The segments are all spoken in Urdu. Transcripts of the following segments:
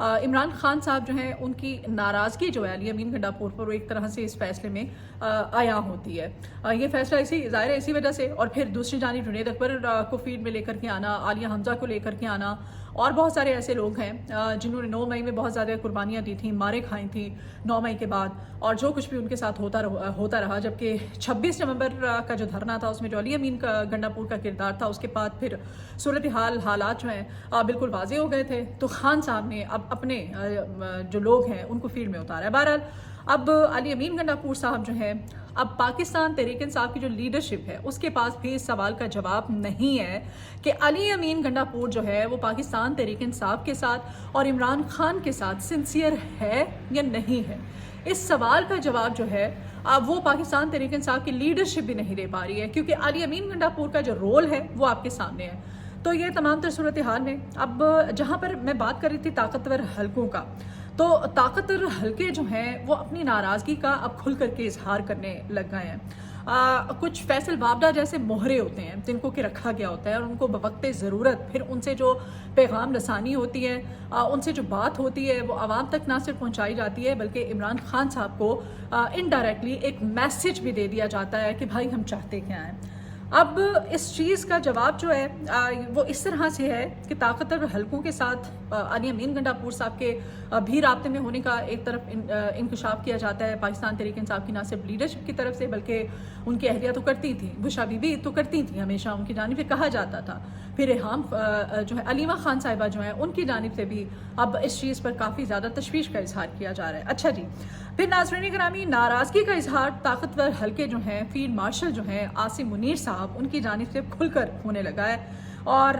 عمران خان صاحب جو ہیں ان کی ناراضگی جو ہے علی امین گنڈاپور پر وہ ایک طرح سے اس فیصلے میں عیاں ہوتی ہے. یہ فیصلہ ظاہر ہے اسی وجہ سے، اور پھر دوسری جانب جنید اکبر کو فیلڈ میں لے کر کے آنا، عالیہ حمزہ کو لے کر کے آنا، اور بہت سارے ایسے لوگ ہیں جنہوں نے 9 مئی میں بہت زیادہ قربانیاں دی تھیں، مارے کھائیں تھیں 9 مئی کے بعد، اور جو کچھ بھی ان کے ساتھ ہوتا رہا. جبکہ 26 نومبر کا جو دھرنا تھا اس میں جو علی امین گنڈاپور کا کردار تھا، اس کے بعد پھر حالات جو ہیں بالکل واضح ہو گئے تھے. تو خان صاحب نے اب اپنے جو لوگ ہیں ان کو فیلڈ میں اتارا ہے. بہرحال اب علی امین گنڈاپور صاحب جو ہیں، اب پاکستان تحریک انصاف کی جو لیڈرشپ ہے اس کے پاس بھی اس سوال کا جواب نہیں ہے کہ علی امین گنڈاپور جو ہے وہ پاکستان تحریک انصاف کے ساتھ اور عمران خان کے ساتھ سنسیئر ہے یا نہیں ہے. اس سوال کا جواب جو ہے اب وہ پاکستان تحریک انصاف کی لیڈرشپ بھی نہیں دے پا رہی ہے، کیونکہ علی امین گنڈاپور کا جو رول ہے وہ آپ کے سامنے ہے. تو یہ تمام تر صورتحال میں اب جہاں پر میں بات کر رہی تھی طاقتور حلقوں کا، تو طاقتور حلقے جو ہیں وہ اپنی ناراضگی کا اب کھل کر کے اظہار کرنے لگ گئے ہیں. کچھ فیصل وابڈہ جیسے مہرے ہوتے ہیں جن کو کہ رکھا گیا ہوتا ہے، اور ان کو بوقت ضرورت پھر ان سے جو پیغام رسانی ہوتی ہے، ان سے جو بات ہوتی ہے وہ عوام تک نہ صرف پہنچائی جاتی ہے بلکہ عمران خان صاحب کو انڈائریکٹلی ایک میسج بھی دے دیا جاتا ہے کہ بھائی ہم چاہتے کیا ہیں. اب اس چیز کا جواب جو ہے وہ اس طرح سے ہے کہ طاقتور حلقوں کے ساتھ علی امین گنڈاپور صاحب کے بھی رابطے میں ہونے کا ایک طرف انکشاف کیا جاتا ہے پاکستان تحریک انصاف کی نہ صرف لیڈرشپ کی طرف سے بلکہ ان کی اہلیہ تو کرتی تھیں، بشا بی بی تو کرتی تھیں، ہمیشہ ان کی جانب سے کہا جاتا تھا. پھر ریحام جو ہے علیمہ خان صاحبہ جو ہیں ان کی جانب سے بھی اب اس چیز پر کافی زیادہ تشویش کا اظہار کیا جا رہا ہے. اچھا جی، پھر ناظرین گرامی، ناراضگی کا اظہار طاقتور حلقے جو ہیں، فیلڈ مارشل جو ہیں عاصم منیر صاحب، ان کی جانب سے کھل کر ہونے لگا ہے، اور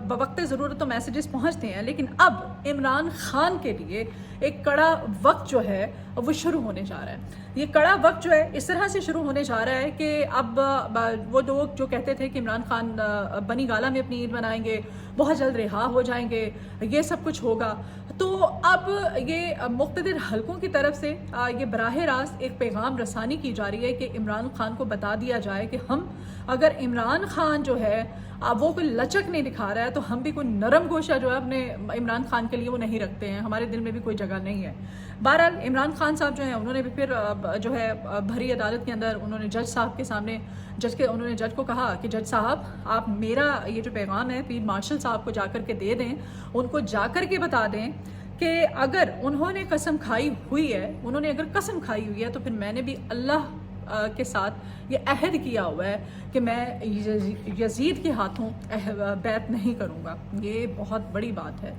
بوقت ضرورت تو میسیجز پہنچتے ہیں. لیکن اب عمران خان کے لیے ایک کڑا وقت جو ہے وہ شروع ہونے جا رہا ہے. یہ کڑا وقت جو ہے اس طرح سے شروع ہونے جا رہا ہے کہ اب وہ لوگ جو کہتے تھے کہ عمران خان بنی گالہ میں اپنی عید منائیں گے، بہت جلد رہا ہو جائیں گے، یہ سب کچھ ہوگا، تو اب یہ مقتدر حلقوں کی طرف سے یہ براہ راست ایک پیغام رسانی کی جا رہی ہے کہ عمران خان کو بتا دیا جائے کہ ہم اگر عمران خان جو ہے وہ کوئی لچک نہیں دکھا رہا ہے تو ہم بھی کوئی نرم گوشہ جو ہے اپنے عمران خان کے لیے وہ نہیں رکھتے ہیں، ہمارے دل میں بھی کوئی جگہ نہیں ہے. بہرحال عمران خان صاحب جو ہیں انہوں نے بھی پھر جو ہے بھری عدالت کے اندر انہوں نے جج صاحب کے سامنے انہوں نے جج کو کہا کہ جج صاحب آپ میرا یہ جو پیغام ہے فیلڈ مارشل صاحب کو جا کر کے دے دیں، ان کو جا کر کے بتا دیں کہ اگر انہوں نے قسم کھائی ہوئی ہے تو پھر میں نے بھی اللہ کے ساتھ یہ عہد کیا ہوا ہے کہ میں یزید کے ہاتھوں بیعت نہیں کروں گا. یہ بہت بڑی بات ہے.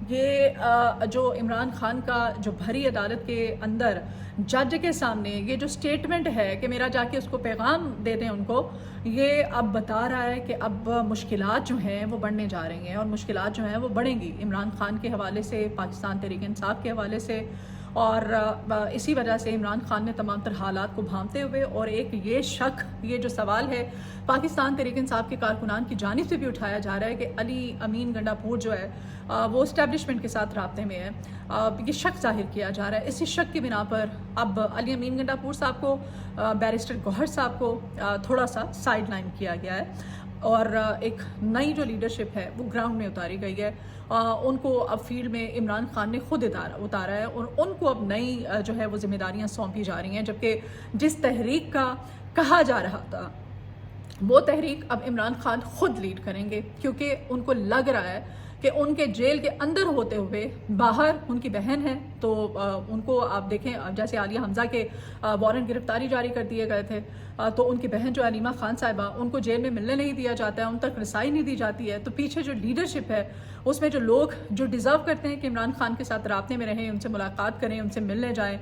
یہ جو عمران خان کا جو بھری عدالت کے اندر جج کے سامنے یہ جو سٹیٹمنٹ ہے کہ میرا جا کے اس کو پیغام دے دیں ان کو، یہ اب بتا رہا ہے کہ اب مشکلات جو ہیں وہ بڑھنے جا رہی ہیں، اور مشکلات جو ہیں وہ بڑھیں گی عمران خان کے حوالے سے، پاکستان تحریک انصاف کے حوالے سے. اور اسی وجہ سے عمران خان نے تمام تر حالات کو بھانپتے ہوئے اور ایک یہ جو سوال ہے پاکستان تحریک انصاف کے کارکنان کی جانب سے بھی اٹھایا جا رہا ہے کہ علی امین گنڈاپور جو ہے وہ اسٹیبلشمنٹ کے ساتھ رابطے میں ہے، یہ شک ظاہر کیا جا رہا ہے. اسی شک کی بنا پر اب علی امین گنڈاپور صاحب کو، بیرسٹر گوہر صاحب کو تھوڑا سا سائڈ لائن کیا گیا ہے، اور ایک نئی جو لیڈرشپ ہے وہ گراؤنڈ میں اتاری گئی ہے. ان کو اب فیلڈ میں عمران خان نے خود اتارا ہے، اور ان کو اب نئی جو ہے وہ ذمہ داریاں سونپی جا رہی ہیں. جبکہ جس تحریک کا کہا جا رہا تھا وہ تحریک اب عمران خان خود لیڈ کریں گے، کیونکہ ان کو لگ رہا ہے کہ ان کے جیل کے اندر ہوتے ہوئے باہر ان کی بہن ہے، تو ان کو آپ دیکھیں جیسے عالیہ حمزہ کے وارنٹ گرفتاری جاری کر دیے گئے تھے، تو ان کی بہن جو علیمہ خان صاحبہ، ان کو جیل میں ملنے نہیں دیا جاتا ہے، ان تک رسائی نہیں دی جاتی ہے. تو پیچھے جو لیڈرشپ ہے اس میں جو لوگ جو ڈیزرو کرتے ہیں کہ عمران خان کے ساتھ رابطے میں رہیں، ان سے ملاقات کریں، ان سے ملنے جائیں،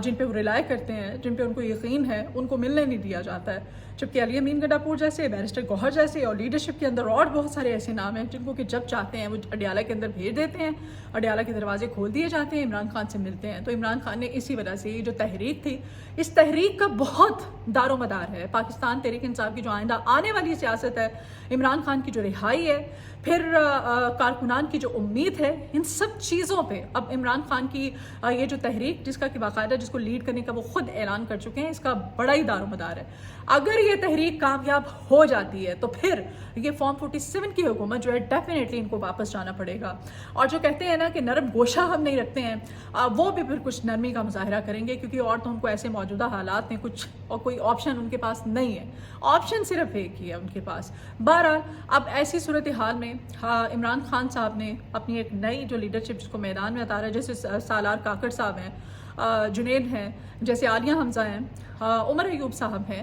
جن پہ وہ ریلائی کرتے ہیں، جن پہ ان کو یقین ہے، ان کو ملنے نہیں دیا جاتا ہے. جبکہ علی امین گنڈاپور جیسے، بیرسٹر گوہر جیسے، اور لیڈرشپ کے اندر اور بہت سارے ایسے نام ہیں جن کو کہ جب چاہتے ہیں وہ اڈیالہ کے اندر بھیج دیتے ہیں، اڈیالہ کے دروازے کھول دیے جاتے ہیں، عمران خان سے ملتے ہیں. تو عمران خان نے اسی وجہ سے یہ جو تحریک تھی، اس تحریک کا بہت دار و مدار ہے پاکستان تحریک انصاف کی جو آئندہ آنے والی سیاست ہے، عمران خان کی جو رہائی ہے، پھر کارکنان کی جو امید ہے، ان سب چیزوں پہ اب عمران خان کی یہ جو تحریک، جس کا کہ باقاعدہ القاعدہ جس کو لیڈ کرنے کا وہ خود اعلان کر چکے ہیں، اس کا بڑا ہی دار و مدار ہے۔ اگر یہ تحریک کامیاب ہو جاتی ہے تو پھر یہ فارم 47 کی حکومت جو ہے ڈیفینیٹلی ان کو واپس جانا پڑے گا، اور جو کہتے ہیں نا کہ نرم گوشہ ہم نہیں رکھتے ہیں، وہ بھی پھر کچھ نرمی کا مظاہرہ کریں گے، کیونکہ اور تو ان کو ایسے موجودہ حالات میں کچھ اور کوئی آپشن ان کے پاس نہیں ہے، آپشن صرف ایک ہی ہے ان کے پاس۔ بہرحال اب ایسی صورتحال میں عمران خان صاحب نے اپنی ایک نئی جو لیڈرشپ جس کو میدان میں اتارا ہے، جیسے سالار کاکڑ صاحب ہیں، جنید ہیں، جیسے عالیہ حمزہ ہیں، عمر ایوب صاحب ہیں،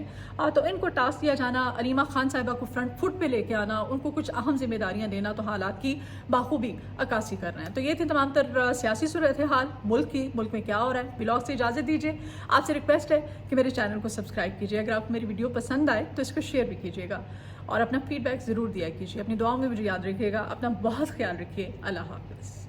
تو ان کو ٹاسک دیا جانا، علیمہ خان صاحبہ کو فرنٹ فٹ پہ لے کے آنا، ان کو کچھ اہم ذمہ داریاں دینا، تو حالات کی بخوبی عکاسی کر رہے ہیں۔ تو یہ تھی تمام تر سیاسی صورتحال ملک میں کیا ہو رہا ہے۔ ولاگ سے اجازت دیجیے، آپ سے ریکویسٹ ہے کہ میرے چینل کو سبسکرائب کیجیے، اگر آپ کو میری ویڈیو پسند آئے تو اس کو شیئر بھی کیجیے گا، اور اپنا فیڈ بیک ضرور دیا کیجیے، اپنی دعاؤں میں مجھے یاد رکھیے گا، اپنا بہت خیال رکھیے، اللہ حافظ۔